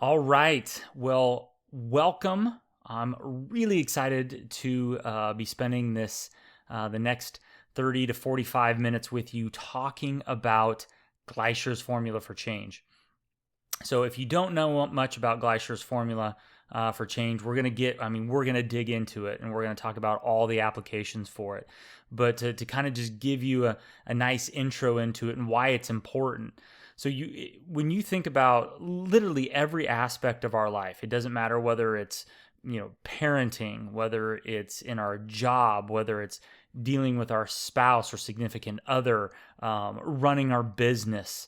All right. Well, welcome. I'm really excited to be spending the next 30 to 45 minutes with you talking about Gleicher's formula for change. So, if you don't know much about Gleicher's formula for change, we're going to dig into it and we're going to talk about all the applications for it. But to kind of just give you a nice intro into it and why it's important. So when you think about literally every aspect of our life, it doesn't matter whether it's parenting, whether it's in our job, whether it's dealing with our spouse or significant other, running our business,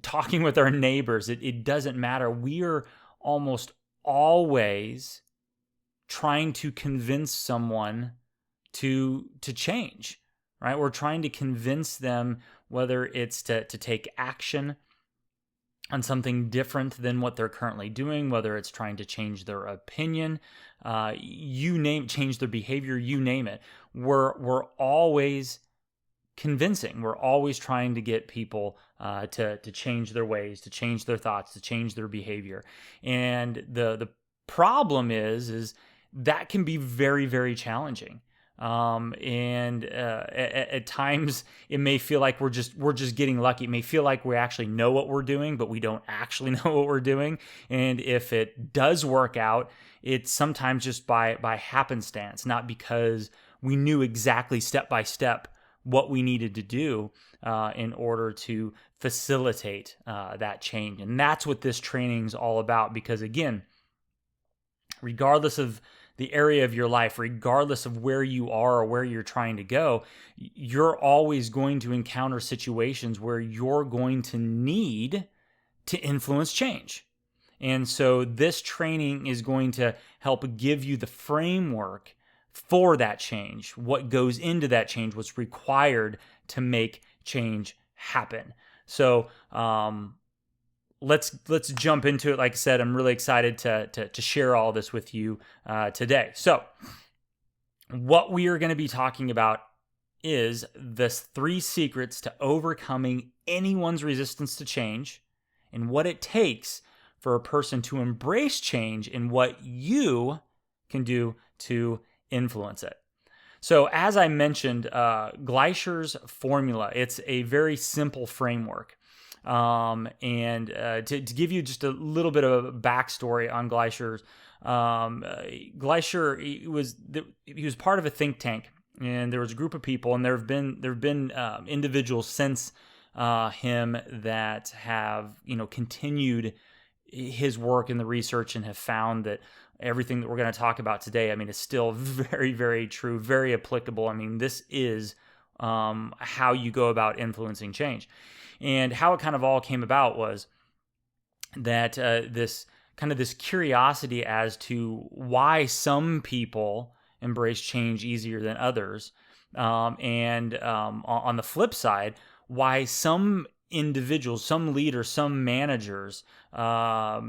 talking with our neighbors. It doesn't matter. We are almost always trying to convince someone to change, right? We're trying to convince them, whether it's to take action on something different than what they're currently doing, whether it's trying to change their opinion, change their behavior, you name it. We're always convincing. We're always trying to get people to change their ways, to change their thoughts, to change their behavior. And the problem is that can be very, very challenging. At times it may feel like we're just getting lucky. It may feel like we actually know what we're doing, but we don't actually know what we're doing. And if it does work out, it's sometimes just by happenstance, not because we knew exactly step by step what we needed to do in order to facilitate that change. And that's what this training is all about, because again, regardless of the area of your life, regardless of where you are or where you're trying to go, you're always going to encounter situations where you're going to need to influence change. And so this training is going to help give you the framework for that change, what goes into that change, what's required to make change happen. So let's jump into it. Like I said, I'm really excited to share all this with you today. So what we are going to be talking about is the 3 secrets to overcoming anyone's resistance to change, and what it takes for a person to embrace change, and what you can do to influence it. So as I mentioned, Gleicher's formula, it's a very simple framework. To give you just a little bit of a backstory on Gleicher's, Gleicher, he was part of a think tank, and there was a group of people, and there have been individuals since him that have continued his work in the research and have found that everything that we're going to talk about today, is still very, very true, very applicable. This is how you go about influencing change. And how it kind of all came about was that this curiosity as to why some people embrace change easier than others, and on the flip side, why some individuals, some leaders, some managers, why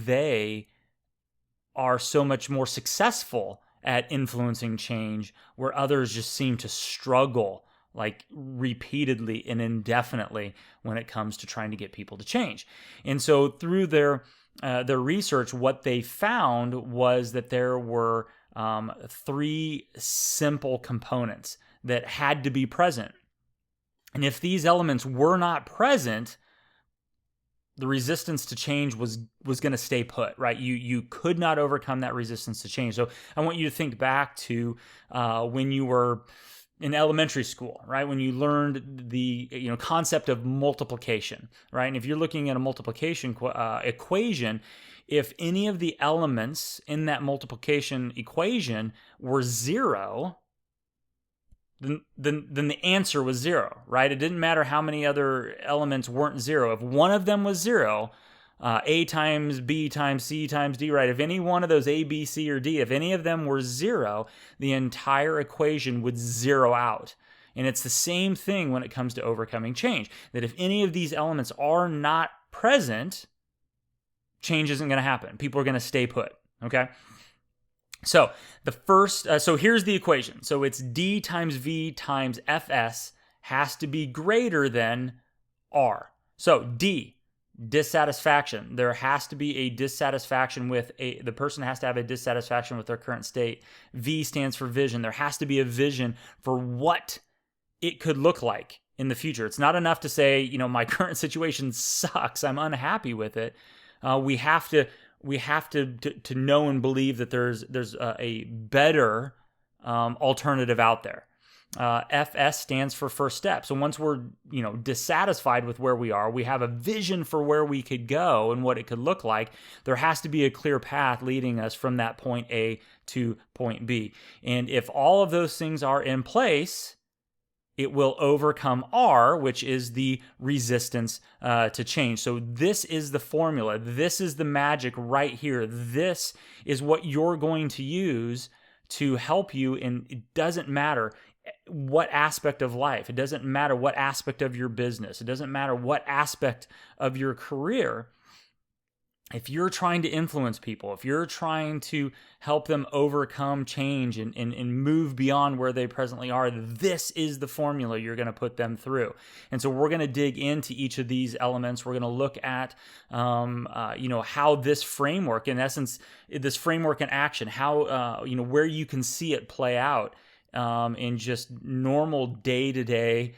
they are so much more successful at influencing change, where others just seem to struggle like repeatedly and indefinitely when it comes to trying to get people to change. And so through their research, what they found was that there were 3 simple components that had to be present. And if these elements were not present, the resistance to change was going to stay put, right? You could not overcome that resistance to change. So I want you to think back to when you were in elementary school, right? When you learned the concept of multiplication, right? And if you're looking at a multiplication equation, if any of the elements in that multiplication equation were 0, then the answer was 0, right? It didn't matter how many other elements weren't 0. If one of them was 0, A times B times C times D, right? If any one of those A, B, C, or D, if any of them were 0, the entire equation would zero out. And it's the same thing when it comes to overcoming change, that if any of these elements are not present, change isn't going to happen. People are going to stay put, okay? So the first, so here's the equation. So it's D times V times Fs has to be greater than R. So D Dissatisfaction. There has to be a dissatisfaction the person has to have a dissatisfaction with their current state. V stands for vision. There has to be a vision for what it could look like in the future. It's not enough to say, my current situation sucks, I'm unhappy with it. We have to know and believe that there's a better alternative out there. FS stands for first step. So once we're, dissatisfied with where we are, we have a vision for where we could go and what it could look like. There has to be a clear path leading us from that point A to point B. And if all of those things are in place, it will overcome R, which is the resistance to change. So this is the formula. This is the magic right here. This is what you're going to use to help you. And it doesn't matter what aspect of life. It doesn't matter what aspect of your business. It doesn't matter what aspect of your career. If you're trying to influence people, if you're trying to help them overcome change and move beyond where they presently are, this is the formula you're going to put them through. And so we're going to dig into each of these elements. We're going to look at, how this framework, in essence, this framework in action, how, where you can see it play out in just normal day-to-day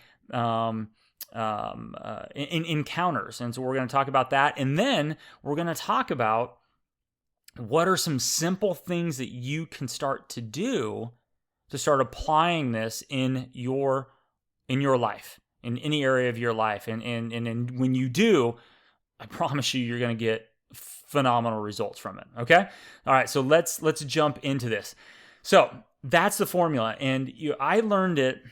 in encounters. And so we're going to talk about that. And then we're going to talk about what are some simple things that you can start to do to start applying this in your life, in any area of your life. And when you do, I promise you're going to get phenomenal results from it. Okay. All right. So let's jump into this. So that's the formula. And I learned it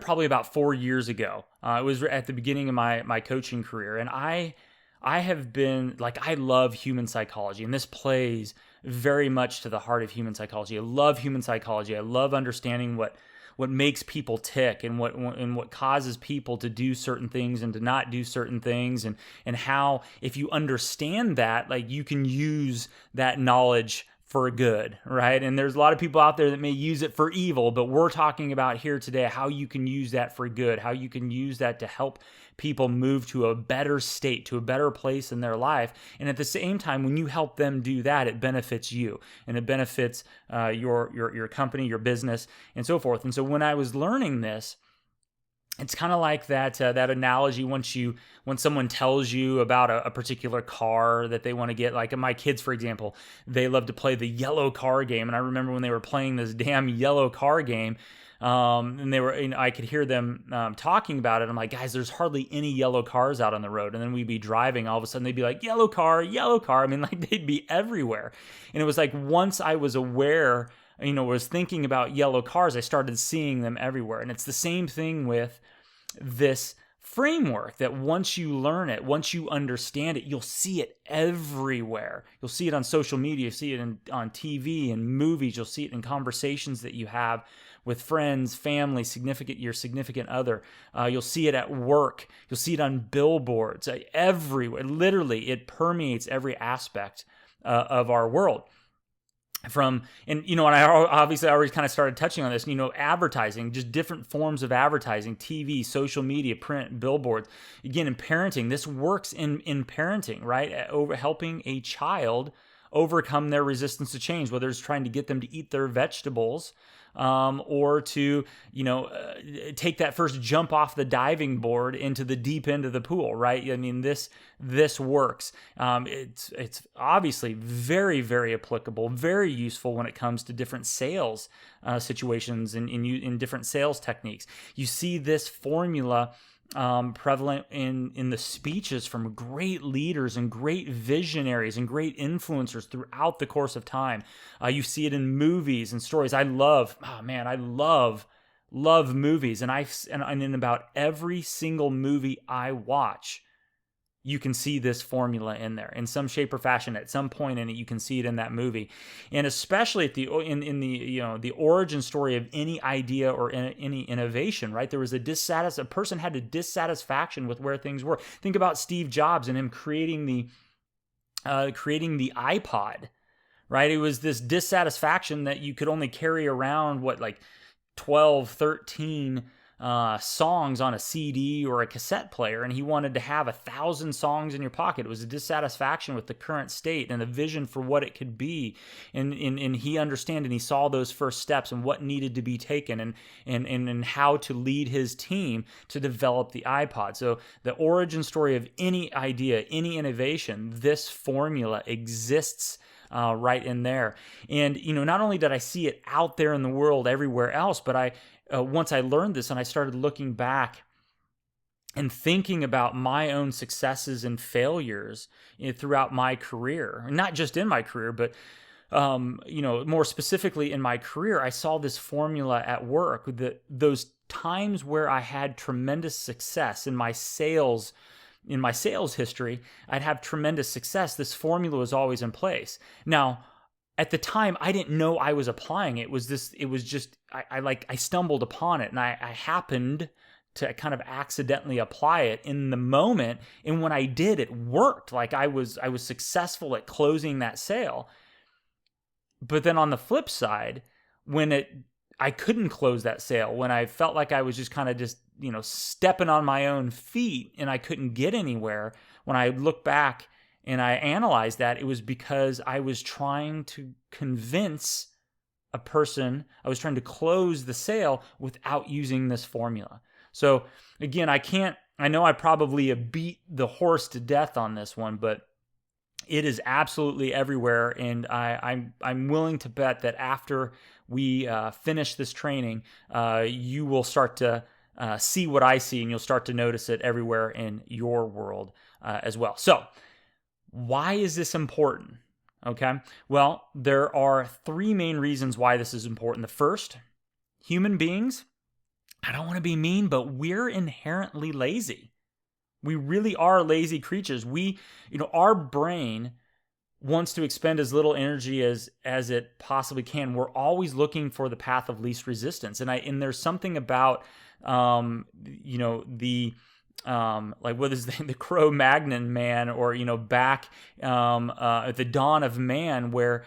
probably about 4 years ago. It was at the beginning of my coaching career. And I have been, I love human psychology. And this plays very much to the heart of human psychology. I love human psychology. I love understanding what makes people tick and what causes people to do certain things and to not do certain things. And how, if you understand that, you can use that knowledge for good, right? And there's a lot of people out there that may use it for evil, but we're talking about here today how you can use that for good, how you can use that to help people move to a better state, to a better place in their life. And at the same time, when you help them do that, it benefits you and it benefits your company, your business, and so forth. And so when I was learning this, it's kind of like that analogy when someone tells you about a particular car that they want to get. Like my kids, for example, they love to play the yellow car game, and I remember when they were playing this damn yellow car game, and they were, I could hear them talking about it. I'm like, guys, there's hardly any yellow cars out on the road. And then we'd be driving, all of a sudden they'd be like, yellow car. I mean, they'd be everywhere. And it was like once I was aware, was thinking about yellow cars, I started seeing them everywhere. And it's the same thing with this framework, that once you learn it, once you understand it, you'll see it everywhere. You'll see it on social media, you'll see it on TV and movies, you'll see it in conversations that you have with friends, family, your significant other. You'll see it at work. You'll see it on billboards, everywhere. Literally, it permeates every aspect of our world. And I obviously already kind of started touching on this, advertising, just different forms of advertising, TV, social media, print, billboards. Again, in parenting, this works in parenting, right? Over helping a child overcome their resistance to change, whether it's trying to get them to eat their vegetables, or to, take that first jump off the diving board into the deep end of the pool, right? I mean, this works. It's obviously very, very applicable, very useful when it comes to different sales situations and in different sales techniques. You see this formula prevalent in the speeches from great leaders and great visionaries and great influencers throughout the course of time. You see it in movies and stories. I love movies, and in about every single movie I watch, you can see this formula in there in some shape or fashion. At some point in it, you can see it in that movie, and especially at the origin story of any idea or any innovation. Right, there was a person had a dissatisfaction with where things were. Think about Steve Jobs and him creating the iPod. Right, it was this dissatisfaction that you could only carry around 12, 13 songs on a CD or a cassette player, and he wanted to have 1,000 songs in your pocket. It was a dissatisfaction with the current state and a vision for what it could be. And he understood and he saw those first steps and what needed to be taken and how to lead his team to develop the iPod. So the origin story of any idea, any innovation, this formula exists right in there. And, not only did I see it out there in the world everywhere else, but once I learned this and I started looking back and thinking about my own successes and failures throughout my career, not just in my career, but more specifically in my career, I saw this formula at work. Those times where I had tremendous success in my sales history, I'd have tremendous success. This formula was always in place. Now, at the time, I didn't know I was applying it. I stumbled upon it, and I happened to kind of accidentally apply it in the moment. And when I did, it worked. Like I was successful at closing that sale. But then on the flip side, when I couldn't close that sale, when I felt like I was just kind of stepping on my own feet and I couldn't get anywhere, when I look back and I analyzed that, it was because I was trying to convince a person, I was trying to close the sale without using this formula. So again, I know I probably have beat the horse to death on this one, but it is absolutely everywhere. And I'm willing to bet that after we finish this training, you will start to see what I see, and you'll start to notice it everywhere in your world as well. So why is this important? Okay. Well, there are 3 main reasons why this is important. The first, human beings, I don't want to be mean, but we're inherently lazy. We really are lazy creatures. Our brain wants to expend as little energy as it possibly can. We're always looking for the path of least resistance. And there's something about, what is the Cro-Magnon man, or, back at the dawn of man, where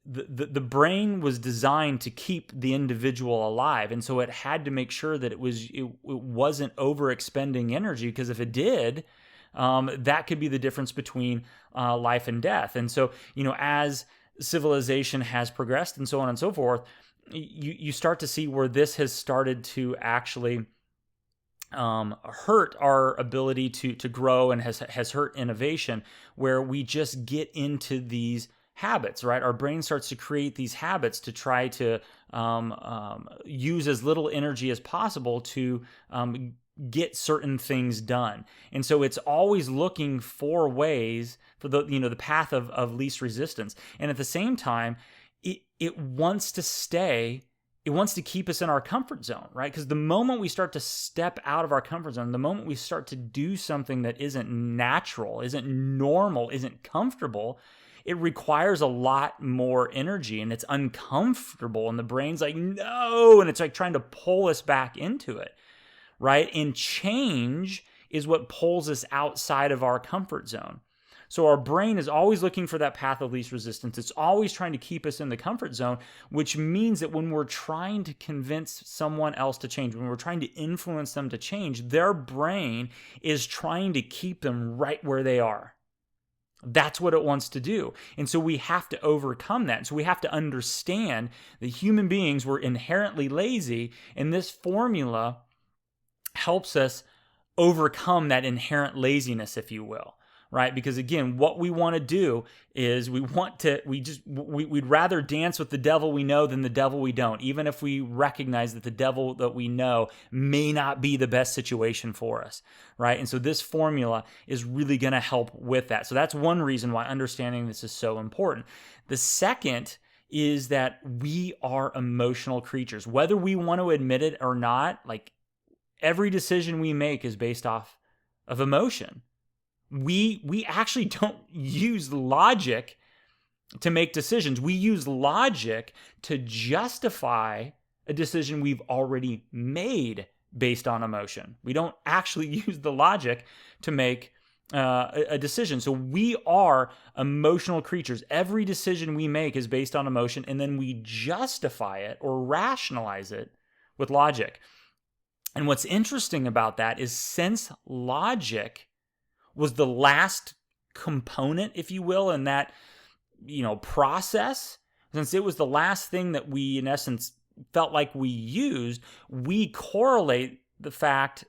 the brain was designed to keep the individual alive. And so it had to make sure that it wasn't overexpending energy, because if it did, that could be the difference between life and death. And so, as civilization has progressed and so on and so forth, you start to see where this has started to actually hurt our ability to grow, and has hurt innovation, where we just get into these habits, right? Our brain starts to create these habits to try to use as little energy as possible to get certain things done. And so it's always looking for ways for the path of least resistance. And at the same time, it wants to keep us in our comfort zone, right? Because the moment we start to step out of our comfort zone, the moment we start to do something that isn't natural, isn't normal, isn't comfortable, it requires a lot more energy, and it's uncomfortable, and the brain's like, no, and it's like trying to pull us back into it, right? And change is what pulls us outside of our comfort zone. So our brain is always looking for that path of least resistance. It's always trying to keep us in the comfort zone, which means that when we're trying to convince someone else to change, when we're trying to influence them to change, their brain is trying to keep them right where they are. That's what it wants to do. And so we have to overcome that. And so we have to understand that human beings were inherently lazy, and this formula helps us overcome that inherent laziness, if you will. Right? Because again, what we want to do is we'd rather dance with the devil we know than the devil we don't, even if we recognize that the devil that we know may not be the best situation for us, right? And so this formula is really going to help with that. So that's one reason why understanding this is so important. The second is that we are emotional creatures. Whether we want to admit it or not, like every decision we make is based off of emotion. We actually don't use logic to make decisions. We use logic to justify a decision we've already made based on emotion. We don't actually use the logic to make a decision. So we are emotional creatures. Every decision we make is based on emotion, and then we justify it or rationalize it with logic. And what's interesting about that is, since logic was the last component, if you will, in that, process, since it was the last thing that we, in essence, felt like we used, we correlate that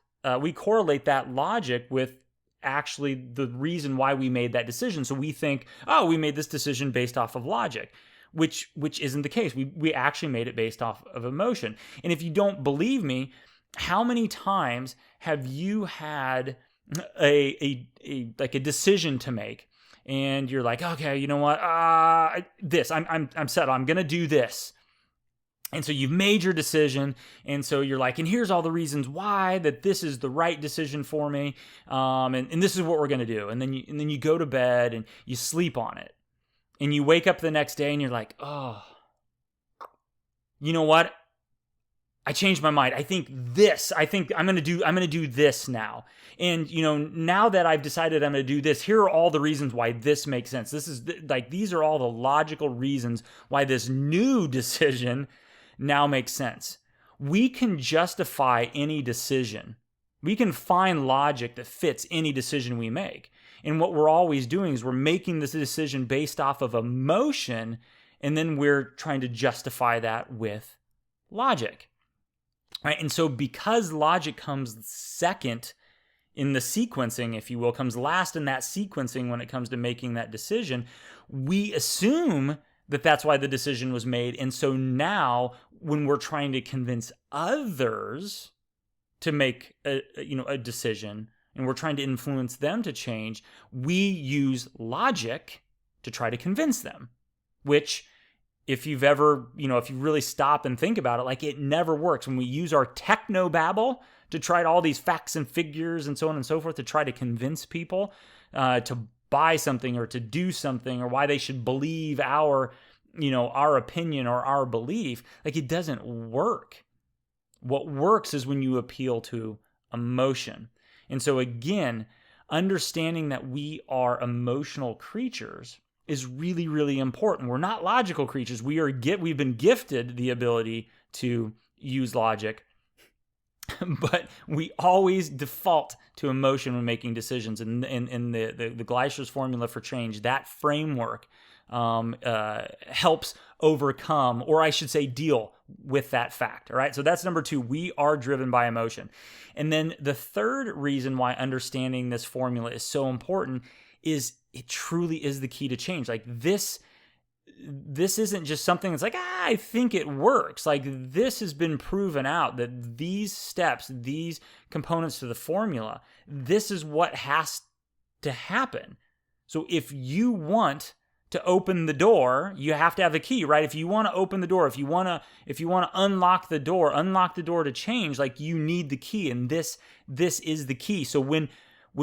logic with actually the reason why we made that decision. So we think, oh, we made this decision based off of logic, which isn't the case. We actually made it based off of emotion. And if you don't believe me, how many times have you had a decision to make, and you're like, okay, you know what? I'm set. I'm gonna do this. And so you've made your decision, and so you're like, and here's all the reasons why that this is the right decision for me, and this is what we're gonna do. And then you go to bed and you sleep on it, and you wake up the next day and you're like, oh, you know what? I changed my mind. I think I'm going to do this now. And, now that I've decided I'm going to do this, here are all the reasons why this makes sense. These are all the logical reasons why this new decision now makes sense. We can justify any decision. We can find logic that fits any decision we make. And what we're always doing is we're making this decision based off of emotion, and then we're trying to justify that with logic. Right? And so because logic comes second in the sequencing, if you will, comes last in that sequencing when it comes to making that decision, we assume that that's why the decision was made. And so now when we're trying to convince others to make a decision, and we're trying to influence them to change, we use logic to try to convince them, which, if you've ever, if you really stop and think about it, it never works. When we use our technobabble to try all these facts and figures and so on and so forth to try to convince people to buy something or to do something, or why they should believe our opinion or our belief, it doesn't work. What works is when you appeal to emotion. And so again, understanding that we are emotional creatures is really, really important. We're not logical creatures. We've been gifted the ability to use logic, but we always default to emotion when making decisions. And in the Gleicher's formula for change, that framework helps overcome, or I should say, deal with that fact. All right. So that's number 2. We are driven by emotion. And then the third reason why understanding this formula is so important is it truly is the key to change. This isn't just something that's I think it works. This has been proven out that these steps, these components to the formula, this is what has to happen. So if you want to open the door, you have to have a key, right? If you want to open the door, if you want to unlock the door to change, you need the key, and this is the key. So when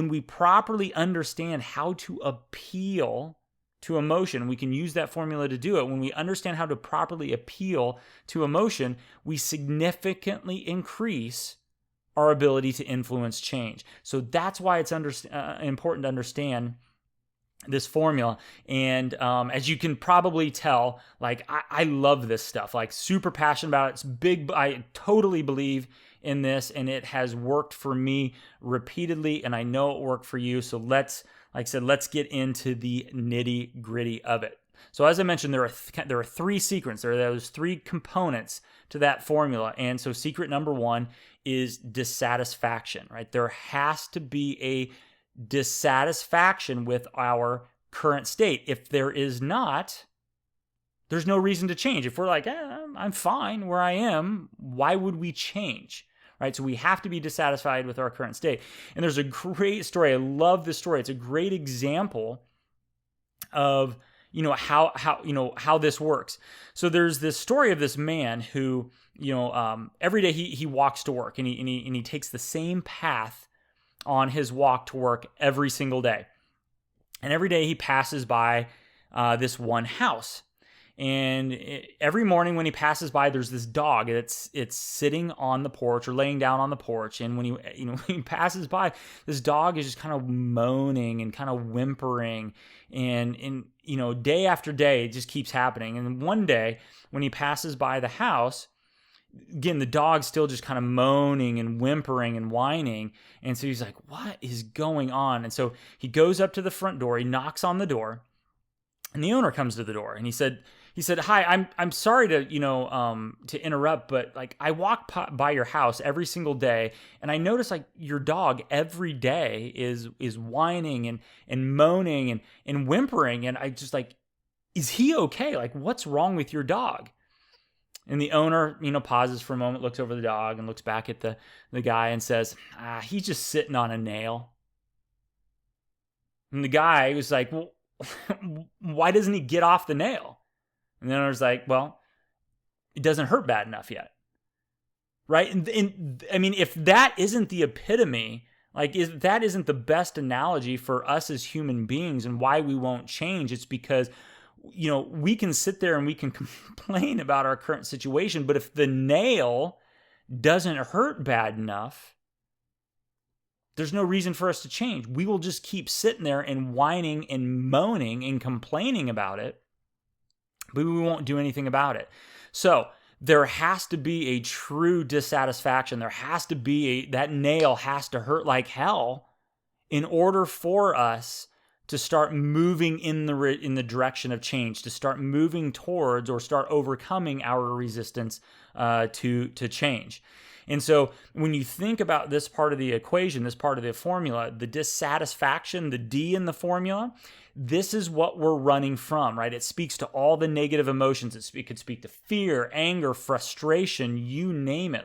we properly understand how to appeal to emotion, we can use that formula to do it. When we understand how to properly appeal to emotion, we significantly increase our ability to influence change. So that's why it's important to understand this formula. And as you can probably tell, I love this stuff, super passionate about it. It's big. I totally believe in this, and it has worked for me repeatedly, and I know it worked for you. So let's get into the nitty gritty of it. So as I mentioned, there are 3 secrets. There are those 3 components to that formula. And so secret number 1 is dissatisfaction, right? There has to be a dissatisfaction with our current state. If there is not, there's no reason to change. If we're I'm fine where I am, why would we change? Right? So we have to be dissatisfied with our current state. And there's a great story. I love this story. It's a great example of, how this works. So there's this story of this man who, every day he walks to work, and he takes the same path on his walk to work every single day. And every day he passes by this one house. And every morning when he passes by, there's this dog. It's sitting on the porch or laying down on the porch. And when when he passes by, this dog is just kind of moaning and kind of whimpering. And day after day, it just keeps happening. And one day when he passes by the house, again, the dog's still just kind of moaning and whimpering and whining. And so he's like, what is going on? And so he goes up to the front door, he knocks on the door, and the owner comes to the door, and he said, hi, I'm sorry to, to interrupt, but like I walk by your house every single day, and I notice like your dog every day is whining and moaning and whimpering. And I just like, is he okay? Like, what's wrong with your dog? And the owner, pauses for a moment, looks over the dog and looks back at the guy and says, he's just sitting on a nail. And the guy was like, well, why doesn't he get off the nail? And the owner's like, well, it doesn't hurt bad enough yet. Right? And I mean, if that isn't the epitome, like if that isn't the best analogy for us as human beings and why we won't change, it's because we can sit there and we can complain about our current situation, but if the nail doesn't hurt bad enough, there's no reason for us to change. We will just keep sitting there and whining and moaning and complaining about it, but we won't do anything about it. So there has to be a true dissatisfaction. There has to be that nail has to hurt like hell in order for us to start moving in the direction of change, to start moving towards or start overcoming our resistance to change. And so when you think about this part of the equation, this part of the formula, the dissatisfaction, the D in the formula, this is what we're running from, right? It speaks to all the negative emotions. It could speak to fear, anger, frustration, you name it.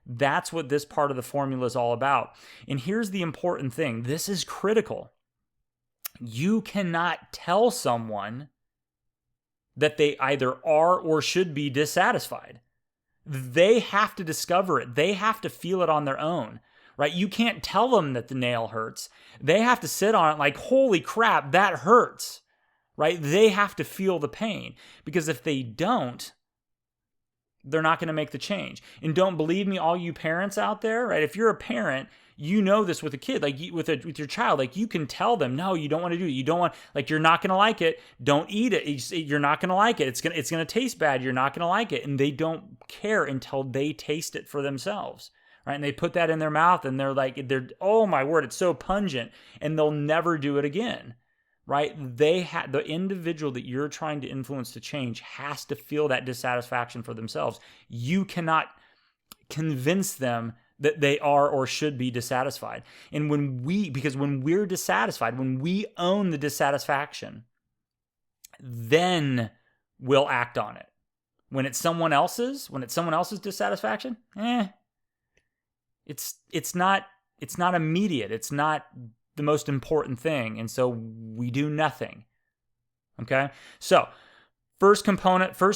That's what this part of the formula is all about. And here's the important thing. This is critical. You cannot tell someone that they either are or should be dissatisfied. They have to discover it. They have to feel it on their own, right? You can't tell them that the nail hurts. They have to sit on it like, holy crap, that hurts, right? They have to feel the pain, because if they don't, they're not going to make the change. And don't believe me, all you parents out there, right? If you're a parent, you know this with a kid, like with your child, like you can tell them, no, you don't want to do it. You don't want, like, you're not going to like it. Don't eat it. You're not going to like it. It's going to taste bad. You're not going to like it. And they don't care until they taste it for themselves, right? And they put that in their mouth and oh my word, it's so pungent, and they'll never do it again, right? The individual that you're trying to influence to change has to feel that dissatisfaction for themselves. You cannot convince them that they are or should be dissatisfied. And when we're dissatisfied, when we own the dissatisfaction, then we'll act on it. When it's someone else's dissatisfaction, it's not immediate. It's not the most important thing. And so we do nothing. Okay? So first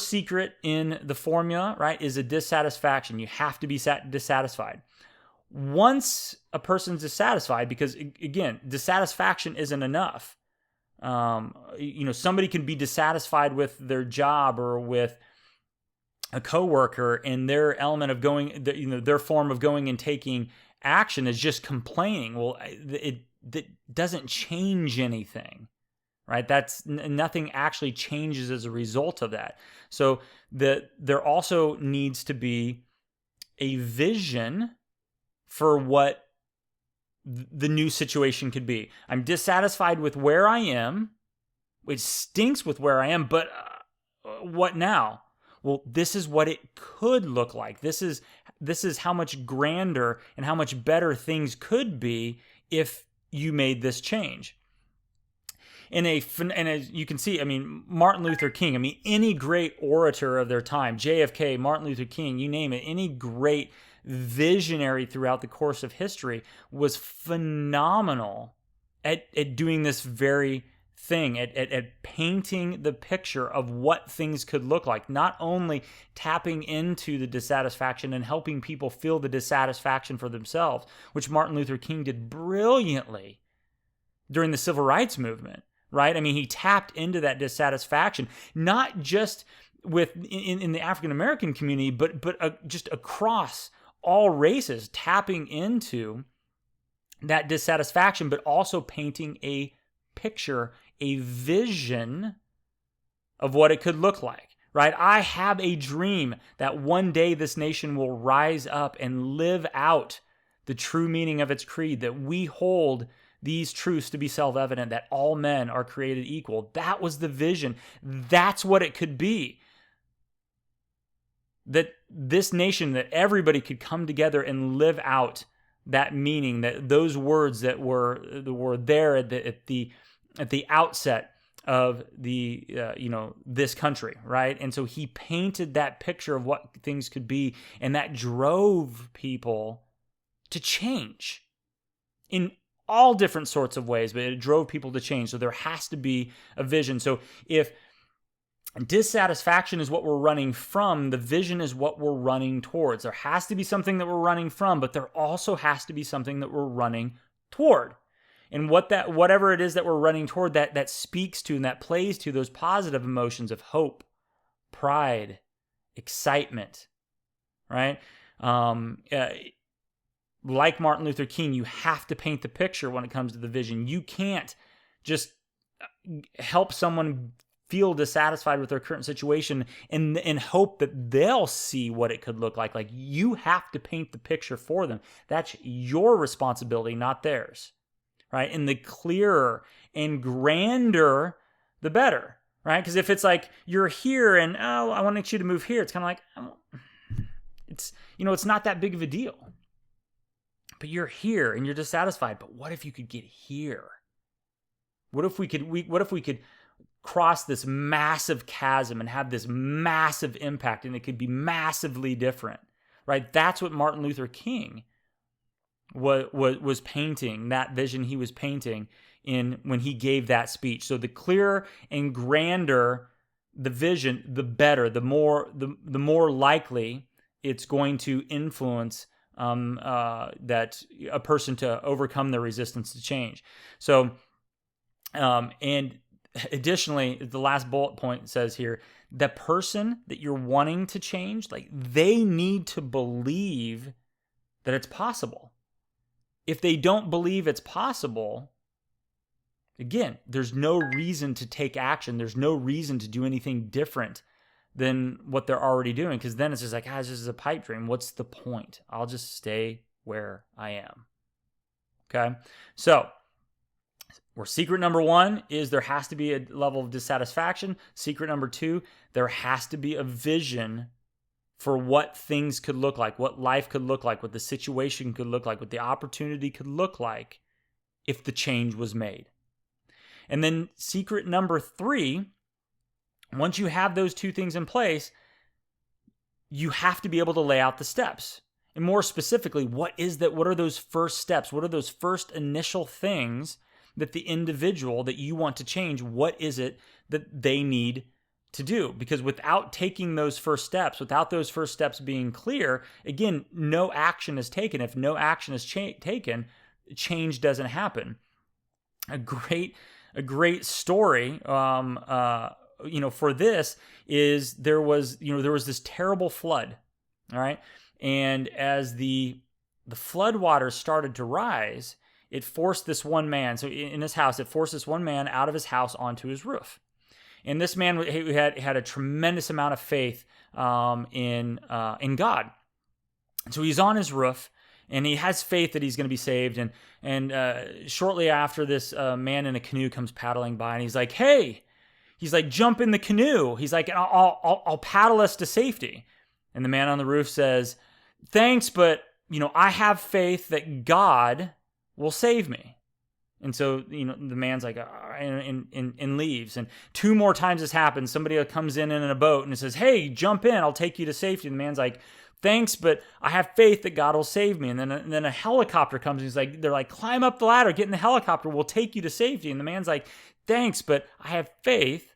secret in the formula, right, is a dissatisfaction. You have to be dissatisfied. Once a person's dissatisfied, because again, dissatisfaction isn't enough. Somebody can be dissatisfied with their job or with a coworker, and their element of their form of going and taking action is just complaining. Well, it doesn't change anything. Right? Nothing actually changes as a result of that. So there also needs to be a vision for what the new situation could be. I'm dissatisfied with where I am. It stinks with where I am, but what now? Well, this is what it could look like. This is how much grander and how much better things could be if you made this change. And as you can see, I mean, Martin Luther King, any great orator of their time, JFK, Martin Luther King, you name it, any great visionary throughout the course of history was phenomenal at doing this very thing, at painting the picture of what things could look like, not only tapping into the dissatisfaction and helping people feel the dissatisfaction for themselves, which Martin Luther King did brilliantly during the Civil Rights Movement. Right? He tapped into that dissatisfaction, not just in the African American community, but just across all races, tapping into that dissatisfaction, but also painting a picture, a vision of what it could look like. right? I have a dream that one day this nation will rise up and live out the true meaning of its creed, that we hold these truths to be self-evident, that all men are created equal. That was the vision. That's what it could be. That this nation, that everybody could come together and live out that meaning, that those words that were there at the outset of this country, right? And so he painted that picture of what things could be, and that drove people to change in all different sorts of ways, but it drove people to change. So there has to be a vision. So if dissatisfaction is what we're running from, the vision is what we're running towards. There has to be something that we're running from, but there also has to be something that we're running toward. And whatever it is that we're running toward, that speaks to and that plays to those positive emotions of hope, pride, excitement, right? Like Martin Luther King, you have to paint the picture when it comes to the vision. You can't just help someone feel dissatisfied with their current situation and hope that they'll see what it could look like. Like, you have to paint the picture for them. That's your responsibility, not theirs, right? And the clearer and grander, the better, right? Because if it's like you're here and, oh, I want you to move here, it's kind of like, it's not that big of a deal. But you're here and you're dissatisfied. But what if you could get here? What if we could cross this massive chasm and have this massive impact, and it could be massively different, right? That's what Martin Luther King was painting, that vision he was painting when he gave that speech. So the clearer and grander the vision, the better, the more likely it's going to influence that a person to overcome their resistance to change. So, and additionally, the last bullet point says here, the person that you're wanting to change, like, they need to believe that it's possible. If they don't believe it's possible, again, there's no reason to take action. There's no reason to do anything different than what they're already doing, because then it's just like, this is a pipe dream. What's the point? I'll just stay where I am. Okay? So, secret number 1 is there has to be a level of dissatisfaction. Secret number 2, there has to be a vision for what things could look like, what life could look like, what the situation could look like, what the opportunity could look like if the change was made. And then secret number 3, once you have those 2 things in place, you have to be able to lay out the steps. And more specifically, what are those first steps? What are those first initial things that the individual that you want to change, what is it that they need to do? Because without taking those first steps, without those first steps being clear, again, no action is taken. If no action is taken, change doesn't happen. A great story, for this is there was this terrible flood, all right, and as the flood waters started to rise, it forced this one man. So in his house, it forced this one man out of his house onto his roof. And this man had a tremendous amount of faith in God. So he's on his roof, and he has faith that he's going to be saved. And shortly after, this man in a canoe comes paddling by, and he's like, "Hey," he's like, "jump in the canoe." He's like, "I'll paddle us to safety." And the man on the roof says, "Thanks, but I have faith that God will save me." And so, the man's like, and leaves. And 2 more times this happens. Somebody comes in a boat and says, "Hey, jump in, I'll take you to safety." And the man's like, "Thanks, but I have faith that God will save me." And then a helicopter comes, and they're like, "Climb up the ladder, get in the helicopter, we'll take you to safety." And the man's like, "Thanks, but I have faith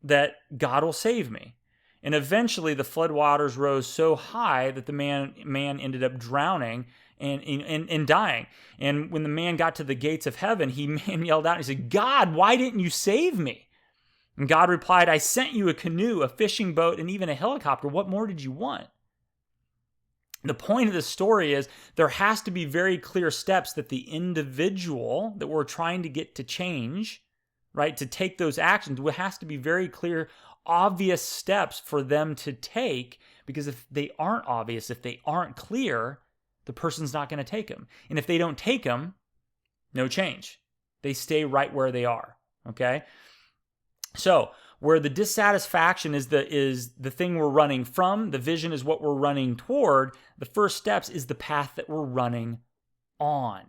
that God will save me." And eventually the floodwaters rose so high that the man ended up drowning and dying. And when the man got to the gates of heaven, man yelled out and he said, "God, why didn't you save me?" And God replied, "I sent you a canoe, a fishing boat, and even a helicopter. What more did you want?" The point of the story is there has to be very clear steps that the individual that we're trying to get to change, right, to take those actions, it has to be very clear, obvious steps for them to take, because if they aren't obvious, if they aren't clear, the person's not going to take them. And if they don't take them, no change. They stay right where they are, okay? So where the dissatisfaction is the thing we're running from, the vision is what we're running toward, the first steps is the path that we're running on,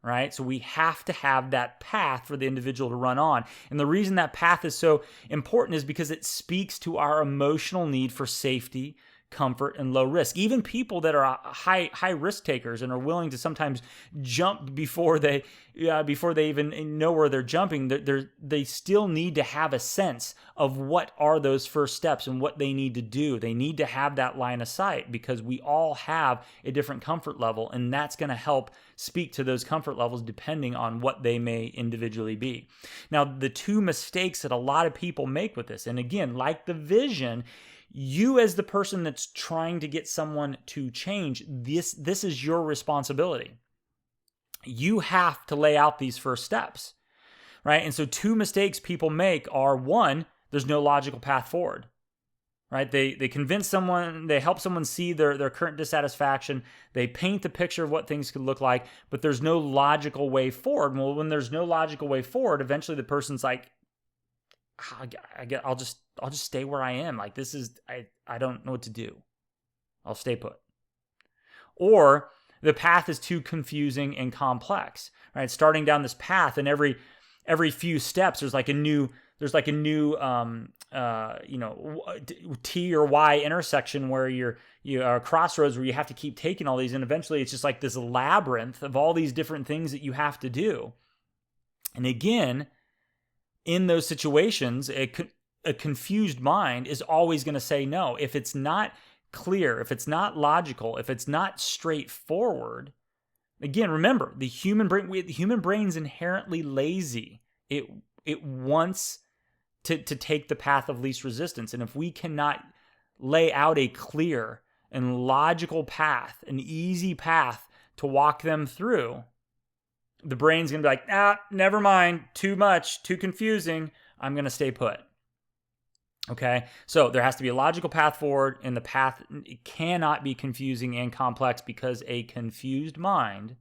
right? So we have to have that path for the individual to run on. And the reason that path is so important is because it speaks to our emotional need for safety, comfort, and low risk. Even people that are high risk takers and are willing to sometimes jump before they even know where they're jumping, they still need to have a sense of what are those first steps and what they need to do. They need to have that line of sight, because we all have a different comfort level, and that's going to help speak to those comfort levels depending on what they may individually be. Now, the two mistakes that a lot of people make with this, and again, like the vision, you as the person that's trying to get someone to change, this is your responsibility. You have to lay out these first steps, right? And so two mistakes people make are, one, there's no logical path forward, right? They convince someone, they help someone see their current dissatisfaction, they paint the picture of what things could look like, but there's no logical way forward. Well, when there's no logical way forward, eventually the person's like, I'll just stay where I am. Like, this is, I don't know what to do. I'll stay put. Or the path is too confusing and complex, right? Starting down this path, and every few steps, there's like a new T or Y intersection where you are crossroads where you have to keep taking all these, and eventually it's just like this labyrinth of all these different things that you have to do. And again, in those situations, a confused mind is always going to say no. If it's not clear, if it's not logical, if it's not straightforward, again, remember, the human brain's inherently lazy. It wants to take the path of least resistance. And if we cannot lay out a clear and logical path, an easy path to walk them through, the brain's going to be like, never mind, too much, too confusing, I'm going to stay put. Okay? So there has to be a logical path forward, and the path cannot be confusing and complex, because a confused mind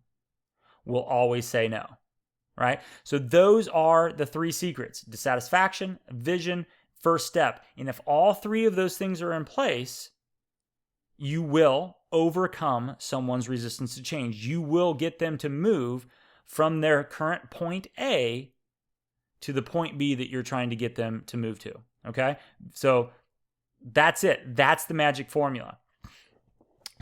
will always say no, right? So those are the three secrets: dissatisfaction, vision, first step. And if all three of those things are in place, you will overcome someone's resistance to change. You will get them to move from their current point A to the point B that you're trying to get them to move to, okay? So that's it. That's the magic formula.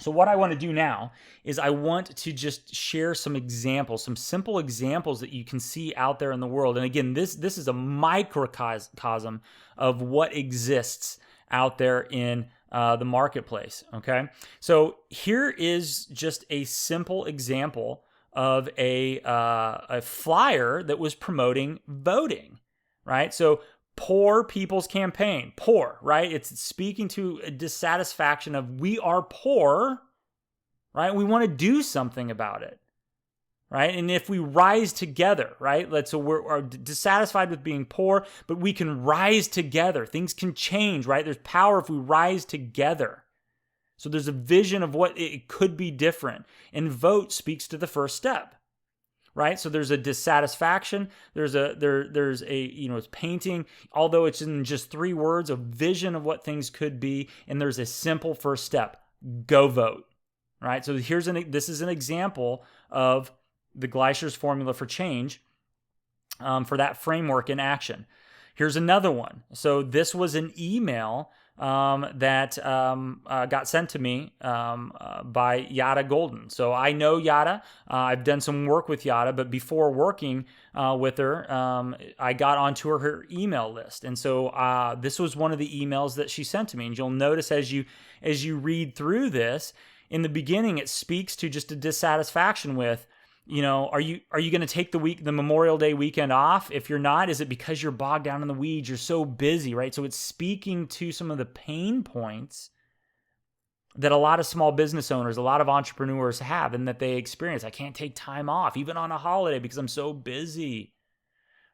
So what I want to do now is I want to just share some examples, some simple examples that you can see out there in the world. And again, this is a microcosm of what exists out there in the marketplace, okay? So here is just a simple example of a flyer that was promoting voting, right? So Poor People's Campaign, poor, right? It's speaking to a dissatisfaction of, we are poor, right? We want to do something about it, right? And if we rise together, right? So we're dissatisfied with being poor, but we can rise together. Things can change, right? There's power if we rise together. So there's a vision of what it could be different. And vote speaks to the first step, right? So there's a dissatisfaction. There's a it's painting, although it's in just 3 words, a vision of what things could be. And there's a simple first step: go vote, right? So this is an example of the Gleicher's formula for change, for that framework in action. Here's another one. So this was an email that got sent to me by Yada Golden. So I know Yada. I've done some work with Yada, but before working with her, I got onto her email list. And so this was one of the emails that she sent to me. And you'll notice as you read through this, in the beginning, it speaks to just a dissatisfaction with, are you going to take the Memorial Day weekend off? If you're not, is it because you're bogged down in the weeds? You're so busy, right? So it's speaking to some of the pain points that a lot of small business owners, a lot of entrepreneurs have, and that they experience. I can't take time off, even on a holiday, because I'm so busy,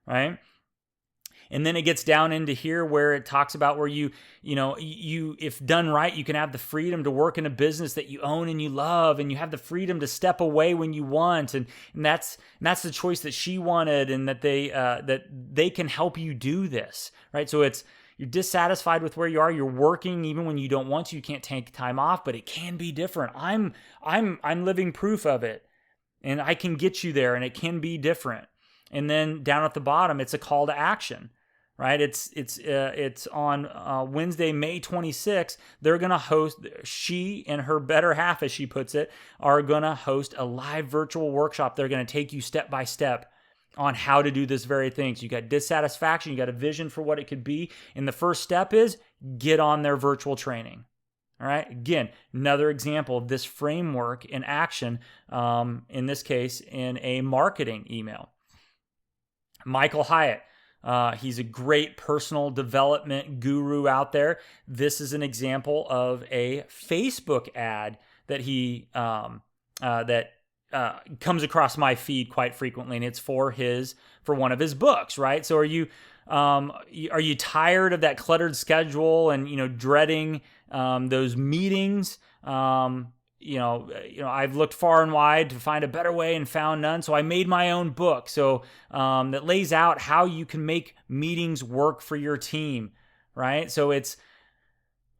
right? And then it gets down into here where it talks about where you if done right, you can have the freedom to work in a business that you own and you love, and you have the freedom to step away when you want. And that's the choice that she wanted, and that they can help you do this, right? So you're dissatisfied with where you are. You're working even when you don't want to. You can't take time off, but it can be different. I'm living proof of it, and I can get you there, and it can be different. And then down at the bottom, it's a call to action, right? It's on Wednesday, May 26th. They're going to host, she and her better half, as she puts it, are going to host a live virtual workshop. They're going to take you step by step on how to do this very thing. So you got dissatisfaction, you got a vision for what it could be. And the first step is get on their virtual training. All right. Again, another example of this framework in action, in this case, in a marketing email. Michael Hyatt, he's a great personal development guru out there. This is an example of a Facebook ad that he comes across my feed quite frequently, and it's for one of his books, right? So are you tired of that cluttered schedule and dreading those meetings? I've looked far and wide to find a better way and found none. So I made my own book. So that lays out how you can make meetings work for your team, right? So it's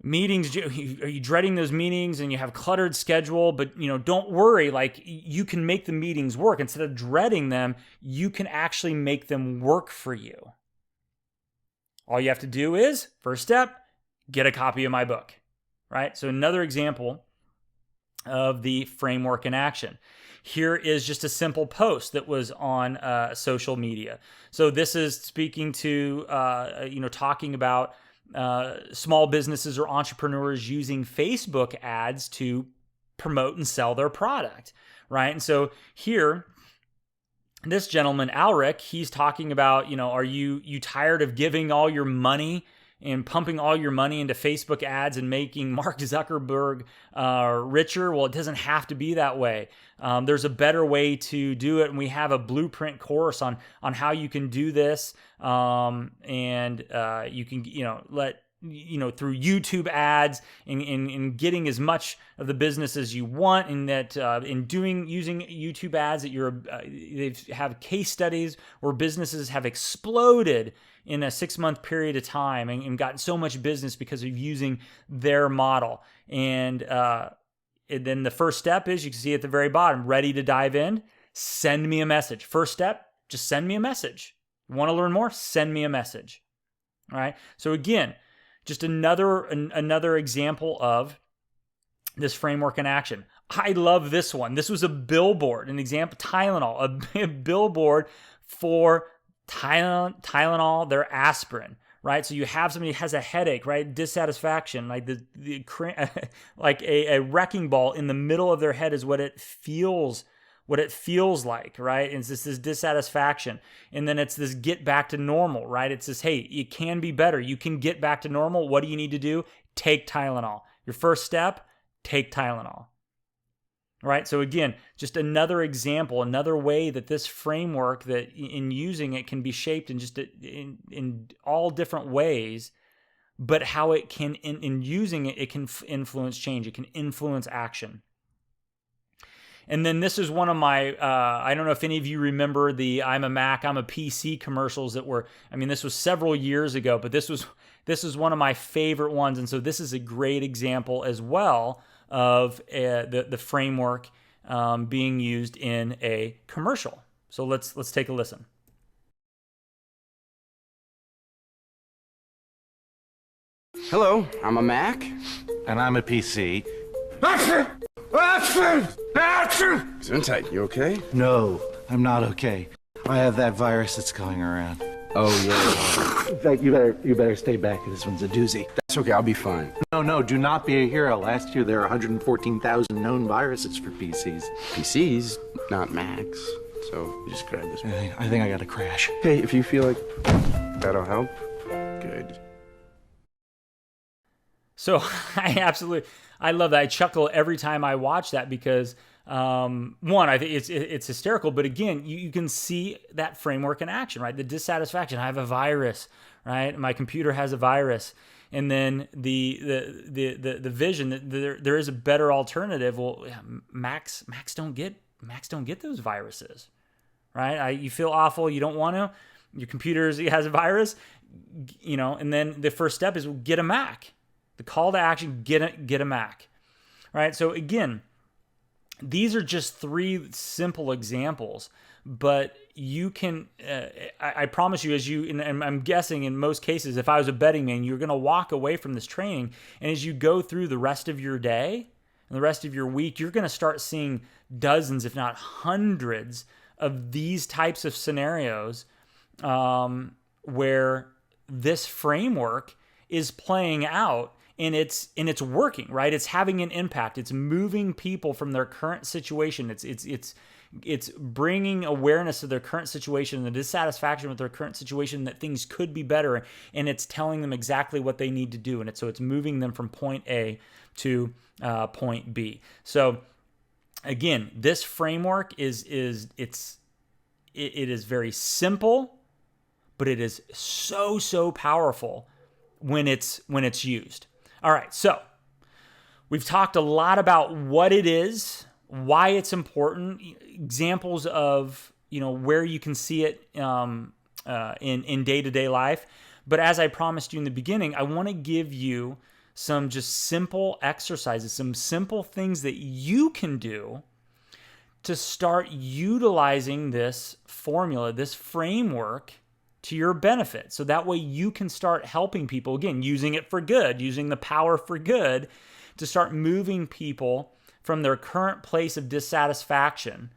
meetings. Are you dreading those meetings and you have cluttered schedule? But don't worry. Like, you can make the meetings work. Instead of dreading them, you can actually make them work for you. All you have to do is, first step, get a copy of my book, right? So another example of the framework in action. Here is just a simple post that was on social media. So this is speaking to, talking about small businesses or entrepreneurs using Facebook ads to promote and sell their product, right? And so here, this gentleman, Alric, he's talking about, are you tired of giving all your money and pumping all your money into Facebook ads and making Mark Zuckerberg richer? Well, it doesn't have to be that way. There's a better way to do it, and we have a blueprint course on how you can do this. And you can, through YouTube ads and getting as much of the business as you want, and that using YouTube ads that they have case studies where businesses have exploded in a 6-month period of time and gotten so much business because of using their model. And then the first step is, you can see at the very bottom, ready to dive in, send me a message. First step, just send me a message. You want to learn more? Send me a message. All right. So again, just another example of this framework in action. I love this one. This was a billboard, an example, Tylenol, a billboard for Tylenol, their aspirin, right? So you have somebody who has a headache, right? Dissatisfaction, like like a wrecking ball in the middle of their head is what it feels like, right? And it's this dissatisfaction. And then it's this get back to normal, right? It's this, hey, it can be better. You can get back to normal. What do you need to do? Take Tylenol. Your first step, take Tylenol. Right? So again, just another example, another way that this framework, that in using it, can be shaped in all different ways, but how it can, in using it, it can influence change. It can influence action. And then this is one of my, I don't know if any of you remember the I'm a Mac, I'm a PC commercials that were, this was several years ago, but this was one of my favorite ones. And so this is a great example as well of the framework being used in a commercial. So let's take a listen. Hello, I'm a Mac. And I'm a PC. Gesundheit, you okay? No, I'm not okay. I have that virus that's going around. Oh, yeah. In fact, you better stay back. This one's a doozy. That's okay, I'll be fine. No, do not be a hero. Last year, there were 114,000 known viruses for PCs. PCs, not Macs. So, you just grab this one. I think I got a crash. Hey, if you feel like that'll help, good. So I love that. I chuckle every time I watch that because One, I think it's hysterical, but again, you can see that framework in action, right? The dissatisfaction. I have a virus, right? My computer has a virus. And then the vision that there is a better alternative. Well, yeah, Macs don't get those viruses, right? You feel awful, you don't want to. Your computer has a virus, and then the first step is get a Mac. The call to action: get a Mac, right? So again, these are just 3 simple examples, but you can, I promise you, and I'm guessing in most cases, if I was a betting man, you're going to walk away from this training, and as you go through the rest of your day and the rest of your week, you're going to start seeing dozens, if not hundreds, of these types of scenarios where this framework is playing out. And it's working, right? It's having an impact. It's moving people from their current situation. It's bringing awareness of their current situation, the dissatisfaction with their current situation, that things could be better, and it's telling them exactly what they need to do. And so it's moving them from point A to point B. So again, this framework it is very simple, but it is so powerful when it's used. All right, so we've talked a lot about what it is, why it's important, examples of where you can see it in day-to-day life. But as I promised you in the beginning, I want to give you some just simple exercises, some simple things that you can do to start utilizing this formula, this framework, to your benefit. So that way you can start helping people, again, using it for good, using the power for good to start moving people from their current place of dissatisfaction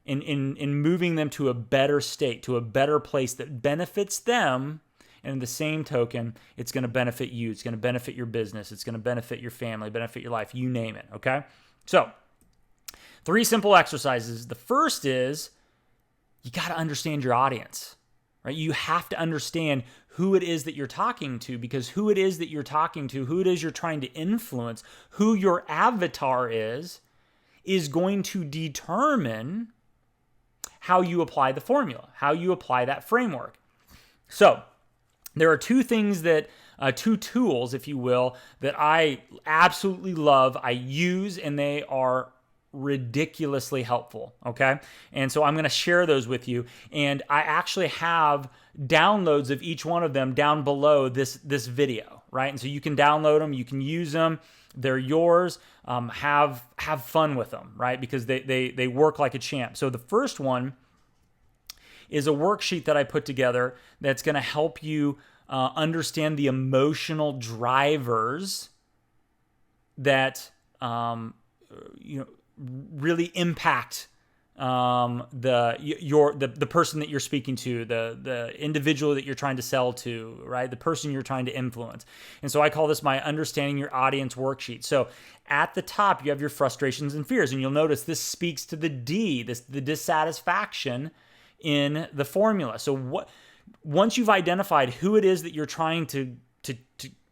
in moving them to a better state, to a better place that benefits them. And in the same token, it's going to benefit you. It's going to benefit your business. It's going to benefit your family, benefit your life, you name it, okay? So 3 simple exercises. The first is you got to understand your audience. Right? You have to understand who it is that you're talking to, because who it is that you're talking to, who it is you're trying to influence, who your avatar is going to determine how you apply the formula, how you apply that framework. So there are 2 things that, 2 tools, if you will, that I absolutely love, I use, and they are ridiculously helpful, okay? And so I'm going to share those with you, and I actually have downloads of each one of them down below this video, right? And so you can download them, you can use them, they're yours. Have fun with them, right? Because they work like a champ. So the first one is a worksheet that I put together that's going to help you understand the emotional drivers that really impact the person that you're speaking to, the individual that you're trying to sell to, right? The person you're trying to influence. And so I call this my Understanding Your Audience worksheet. So at the top, you have your frustrations and fears, and you'll notice this speaks to the the dissatisfaction in the formula. So once you've identified who it is that you're trying to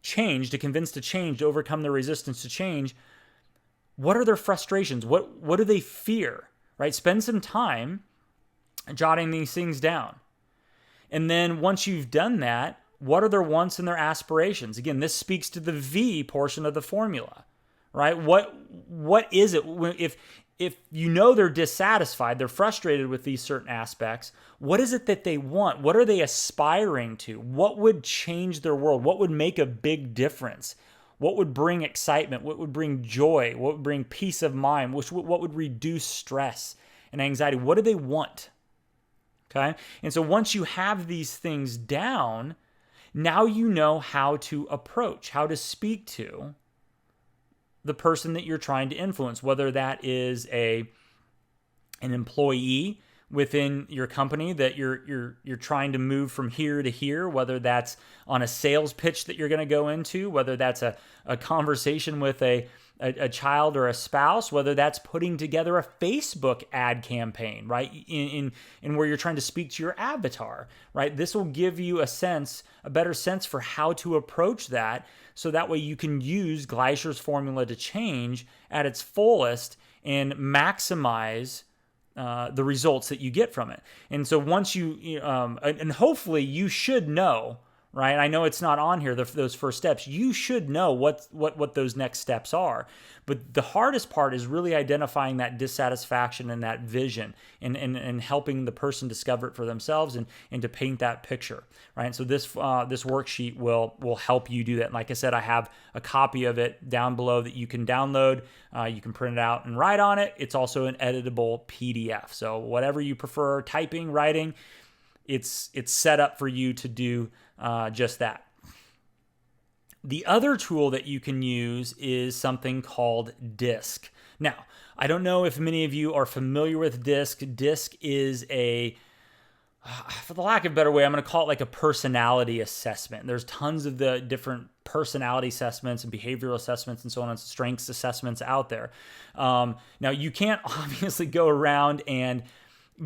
change, to convince to change, to overcome the resistance to change, what are their frustrations? What do they fear? Right? Spend some time jotting these things down. And then once you've done that, what are their wants and their aspirations? Again, this speaks to the V portion of the formula, right? What is it? If you know they're dissatisfied, they're frustrated with these certain aspects, what is it that they want? What are they aspiring to? What would change their world? What would make a big difference? What would bring excitement? What would bring joy? What would bring peace of mind? What would reduce stress and anxiety? What do they want? Okay? And so once you have these things down, now you know how to approach, how to speak to the person that you're trying to influence, whether that is an employee within your company that you're trying to move from here to here, whether that's on a sales pitch that you're going to go into, whether that's a conversation with a child or a spouse, whether that's putting together a Facebook ad campaign, right? In where you're trying to speak to your avatar, right? This will give you a better sense for how to approach that, so that way you can use Gleicher's formula to change at its fullest and maximize the results that you get from it. And so once and hopefully you should know, right? I know it's not on here, those first steps. You should know what those next steps are. But the hardest part is really identifying that dissatisfaction and that vision, and helping the person discover it for themselves, and to paint that picture, right? And so this worksheet will help you do that. And like I said, I have a copy of it down below that you can download. You can print it out and write on it. It's also an editable PDF. So whatever you prefer, typing, writing, it's set up for you to do just that. The other tool that you can use is something called DISC. Now, I don't know if many of you are familiar with DISC. DISC is for the lack of a better way, I'm going to call it like a personality assessment. There's tons of the different personality assessments and behavioral assessments and so on, and strengths assessments out there. Now, you can't obviously go around and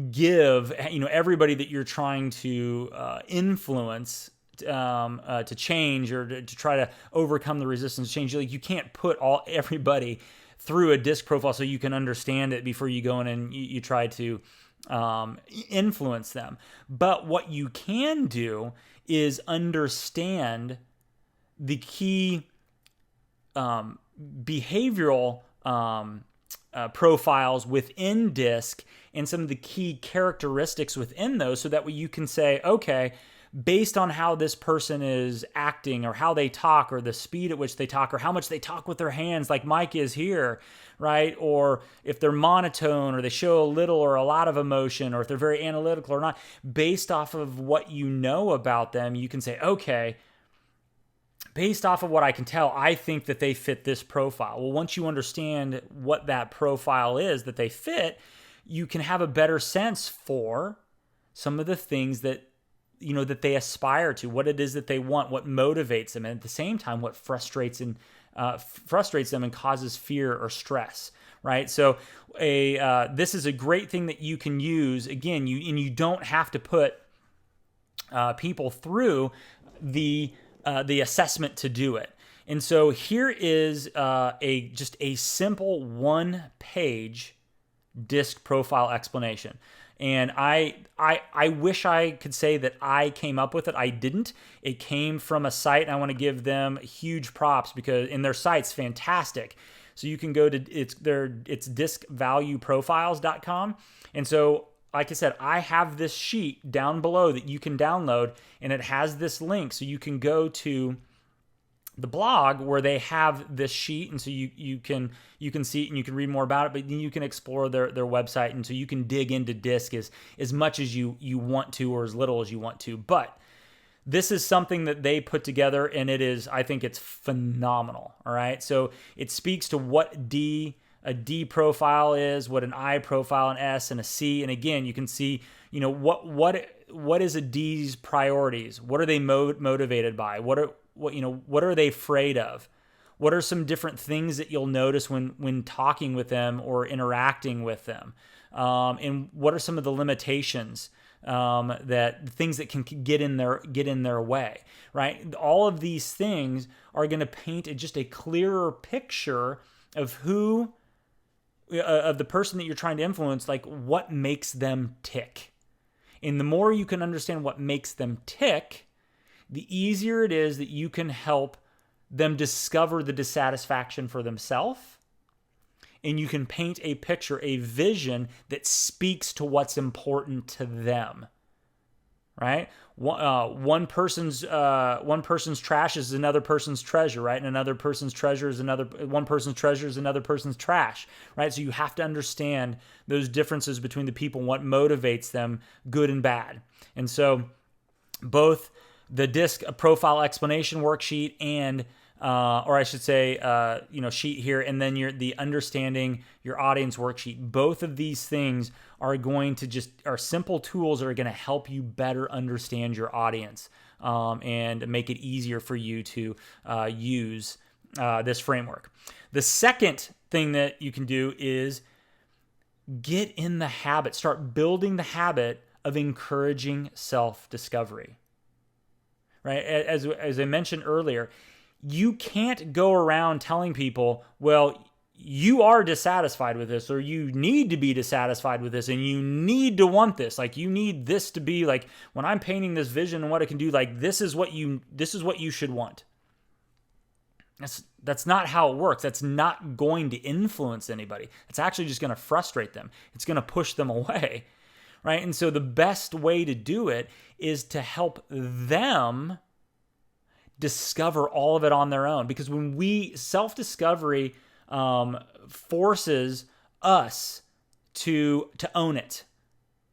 give everybody that you're trying to influence to change, or to try to overcome the resistance to change. Like, you can't put everybody through a DISC profile so you can understand it before you go in and you try to influence them. But what you can do is understand the key behavioral profiles within DISC and some of the key characteristics within those, so that way you can say, okay, based on how this person is acting, or how they talk, or the speed at which they talk, or how much they talk with their hands, like Mike is here, right? Or if they're monotone, or they show a little or a lot of emotion, or if they're very analytical or not, based off of what you know about them, you can say, okay, based off of what I can tell, I think that they fit this profile. Well, once you understand what that profile is that they fit, you can have a better sense for some of the things that that they aspire to, what it is that they want, what motivates them, and at the same time, what frustrates them and causes fear or stress, right? So this is a great thing that you can use. Again, you don't have to put people through the assessment to do it. And so here is just a simple 1-page DISC profile explanation. And I wish I could say that I came up with it. I didn't. It came from a site, and I want to give them huge props, because in their site's fantastic. So you can go to it's discvalueprofiles.com. And so, like I said, I have this sheet down below that you can download, and it has this link, so you can go to the blog where they have this sheet, and so you can see it and you can read more about it, but then you can explore their website, and so you can dig into DISC as much as you want to, or as little as you want to. But this is something that they put together, and I think it's phenomenal. All right, so it speaks to what a D profile is, what an I profile, an S, and a C. And again, you can see what is a D's priorities? What are they motivated by? What are they afraid of? What are some different things that you'll notice when talking with them or interacting with them? And what are some of the limitations, that things that can get in their way, right? All of these things are going to paint just a clearer picture of of the person that you're trying to influence, like what makes them tick. And the more you can understand what makes them tick, the easier it is that you can help them discover the dissatisfaction for themselves, and you can paint a picture, a vision that speaks to what's important to them, right? One person's trash is another person's treasure, right? And another person's treasure is one person's treasure is another person's trash, right? So you have to understand those differences between the people and what motivates them, good and bad. And so both the DISC profile explanation worksheet and, or I should say, sheet here, and then the understanding your audience worksheet. Both of these things are going to are simple tools that are going to help you better understand your audience, and make it easier for you to use this framework. The second thing that you can do is get in the habit, start building the habit of encouraging self-discovery. Right? As I mentioned earlier, you can't go around telling people, well, you are dissatisfied with this, or you need to be dissatisfied with this, and you need to want this. Like, you need this to be like, when I'm painting this vision and what it can do, like, this is what you should want. That's not how it works. That's not going to influence anybody. It's actually just going to frustrate them. It's going to push them away, right? And so the best way to do it is to help them discover all of it on their own. Because when self-discovery forces us to own it,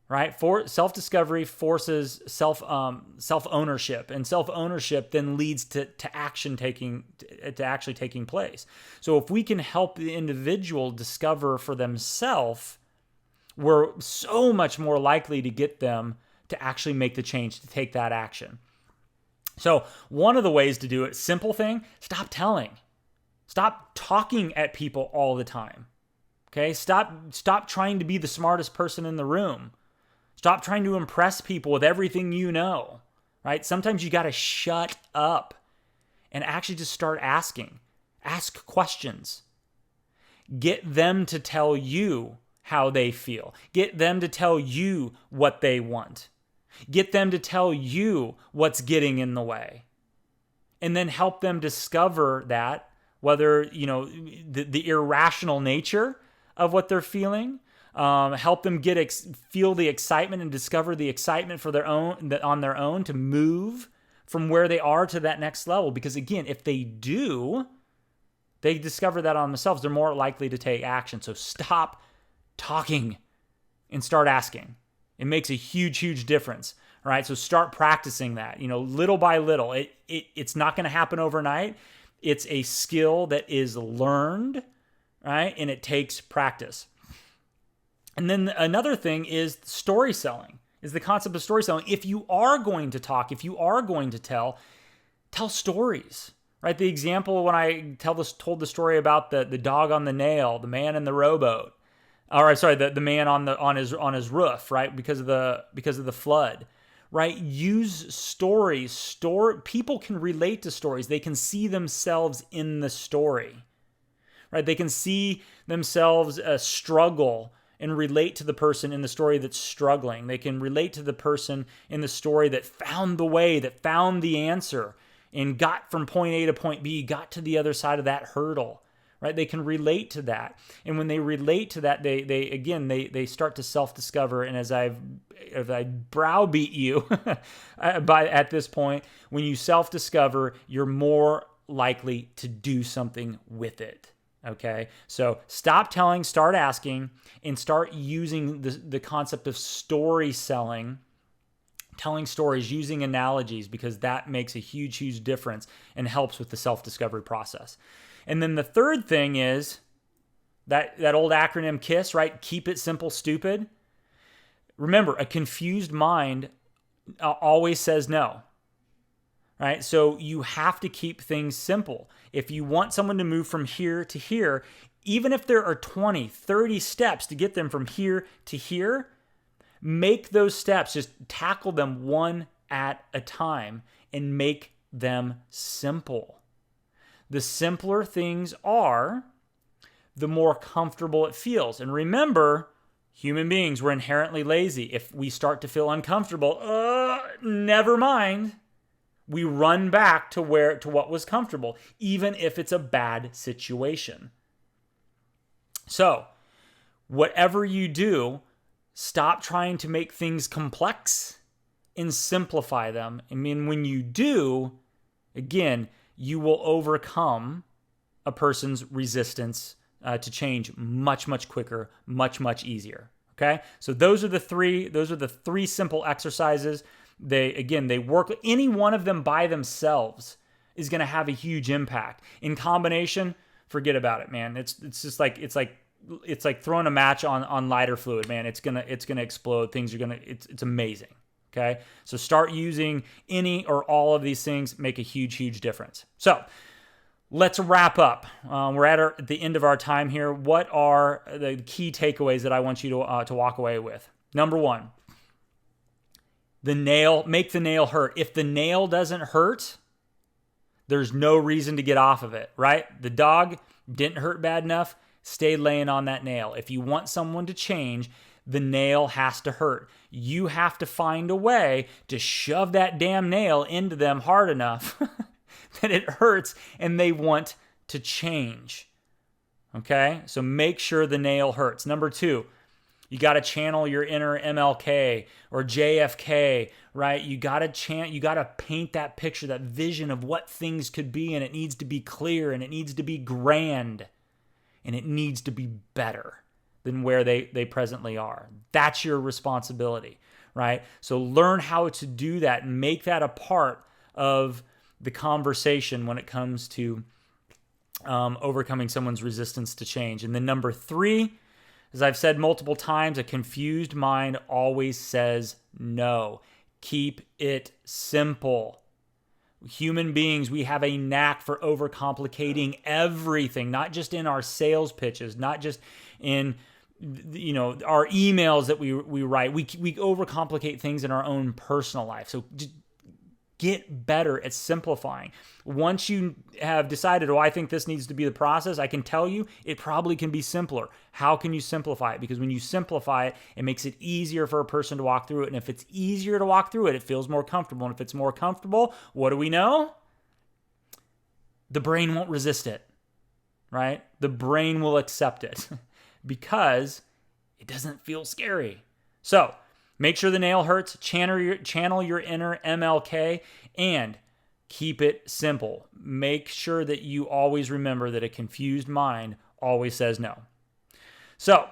right? For self-discovery forces self-ownership, and self-ownership then leads to actually taking place. So if we can help the individual discover for themselves, we're so much more likely to get them to actually make the change, to take that action. So one of the ways to do it, simple thing, stop telling. Stop talking at people all the time. Okay? Stop trying to be the smartest person in the room. Stop trying to impress people with everything you know. Right? Sometimes you got to shut up and actually just start asking. Ask questions. Get them to tell you how they feel. Get them to tell you what they want. Get them to tell you what's getting in the way. And then help them discover that, whether, the irrational nature of what they're feeling, help them feel the excitement and discover the excitement on their own to move from where they are to that next level. Because again, if they discover that on themselves, they're more likely to take action. So stop talking and start asking. It makes a huge, huge difference. All right. So start practicing that, little by little. It's not going to happen overnight. It's a skill that is learned, right? And it takes practice. And then another thing is story selling, is the concept of story selling. If you are going to talk, if you are going to tell stories, right? The example when I told the story about the dog on the nail, the man in the rowboat, the man on his roof, right? Because of the flood, right? Use stories. People can relate to stories. They can see themselves in the story, right? They can see themselves struggle and relate to the person in the story that's struggling. They can relate to the person in the story that found the way, that found the answer, and got from point A to point B, got to the other side of that hurdle. Right? They can relate to that. And when they relate to that, they start to self-discover. And as I browbeat you at this point, when you self-discover, you're more likely to do something with it. Okay? So stop telling, start asking, and start using the concept of story selling, telling stories, using analogies, because that makes a huge, huge difference and helps with the self-discovery process. And then the third thing is that old acronym KISS, right? Keep it simple, stupid. Remember, a confused mind always says no, right? So you have to keep things simple. If you want someone to move from here to here, even if there are 20, 30 steps to get them from here to here, make those steps, just tackle them one at a time and make them simple. The simpler things are, the more comfortable it feels. And remember, human beings, we're inherently lazy. If we start to feel uncomfortable, never mind. We run back to what was comfortable, even if it's a bad situation. So, whatever you do, stop trying to make things complex and simplify them. I mean, when you do, again, you will overcome a person's resistance to change much, much quicker, much, much easier. Okay? So those are the three simple exercises. They work. Any one of them by themselves is going to have a huge impact. In combination, forget about it, man. It's like throwing a match on lighter fluid, man. It's gonna explode. It's amazing. Okay, so start using any or all of these things, make a huge, huge difference. So let's wrap up. We're at the end of our time here. What are the key takeaways that I want you to walk away with? Number one, make the nail hurt. If the nail doesn't hurt, there's no reason to get off of it, right? The dog didn't hurt bad enough. stay laying on that nail. If you want someone to change, the nail has to hurt. You have to find a way to shove that damn nail into them hard enough that it hurts and they want to change. Okay? So make sure the nail hurts. Number 2, you got to channel your inner MLK or JFK, right? You got to paint that picture, that vision of what things could be, and it needs to be clear, and it needs to be grand, and it needs to be better than where they presently are. That's your responsibility, right? So learn how to do that and make that a part of the conversation when it comes to overcoming someone's resistance to change. And then number 3, as I've said multiple times, a confused mind always says no. Keep it simple. Human beings, we have a knack for overcomplicating everything, not just in our sales pitches, not just in our emails that we write. We overcomplicate things in our own personal life. So just get better at simplifying. Once you have decided, I think this needs to be the process, I can tell you it probably can be simpler. How can you simplify it? Because when you simplify it, it makes it easier for a person to walk through it. And if it's easier to walk through it, it feels more comfortable. And if it's more comfortable, what do we know? The brain won't resist it, right? The brain will accept it because it doesn't feel scary. So make sure the nail hurts, channel your inner MLK, and keep it simple. Make sure that you always remember that a confused mind always says no. So,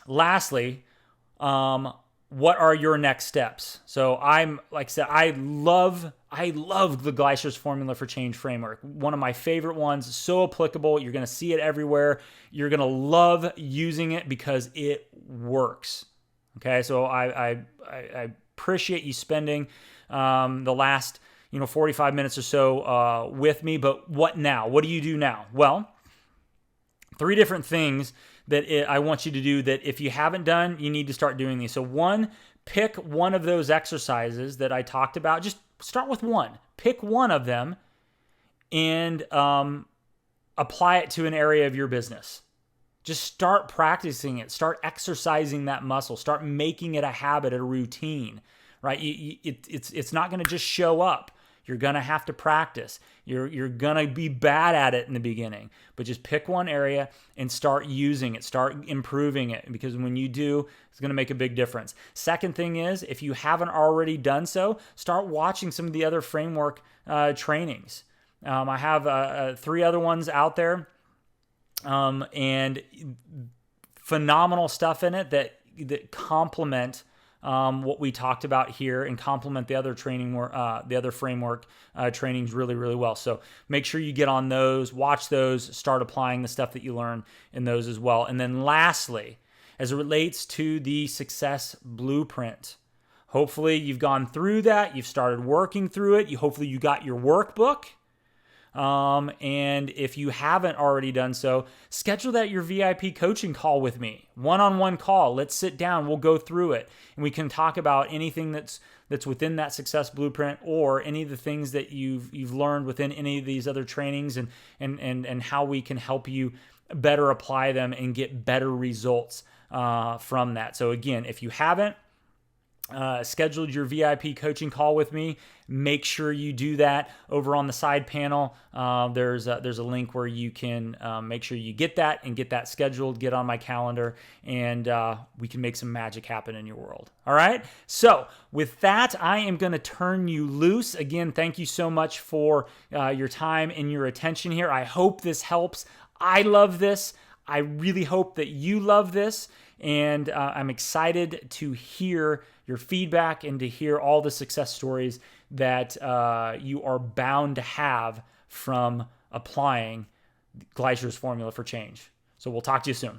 lastly, what are your next steps? So like I said, I love the Gleicher's Formula for Change framework. One of my favorite ones, so applicable. You're going to see it everywhere. You're going to love using it because it works. Okay, so I appreciate you spending the last 45 minutes or so with me. But what now? What do you do now? Well, 3 different things that I want you to do that if you haven't done, you need to start doing these. So 1, pick one of those exercises that I talked about. Just start with 1. Pick one of them and apply it to an area of your business. Just start practicing it. Start exercising that muscle. Start making it a habit, a routine, right? It's not going to just show up. You're going to have to practice. You're going to be bad at it in the beginning, but just pick one area and start using it. Start improving it, because when you do, it's going to make a big difference. Second thing is, if you haven't already done so, start watching some of the other framework trainings. I have 3 other ones out there. And phenomenal stuff in it that complement what we talked about here and complement the other training, the other framework trainings really, really well. So make sure you get on those, watch those, start applying the stuff that you learn in those as well. And then lastly, as it relates to the success blueprint, hopefully you've gone through that, you've started working through it, hopefully you got your workbook. And if you haven't already done so, schedule your VIP coaching call with me, one-on-one call. Let's sit down. We'll go through it and we can talk about anything that's within that success blueprint, or any of the things that you've learned within any of these other trainings, and how we can help you better apply them and get better results, from that. So again, if you haven't scheduled your VIP coaching call with me, make sure you do that. Over on the side panel, there's a link where you can make sure you get that scheduled, get on my calendar, and we can make some magic happen in your world. All right? So with that, I am going to turn you loose. Again, thank you so much for your time and your attention here. I hope this helps. I love this. I really hope that you love this. And I'm excited to hear your feedback and to hear all the success stories that you are bound to have from applying Gleicher's Formula for Change. So we'll talk to you soon.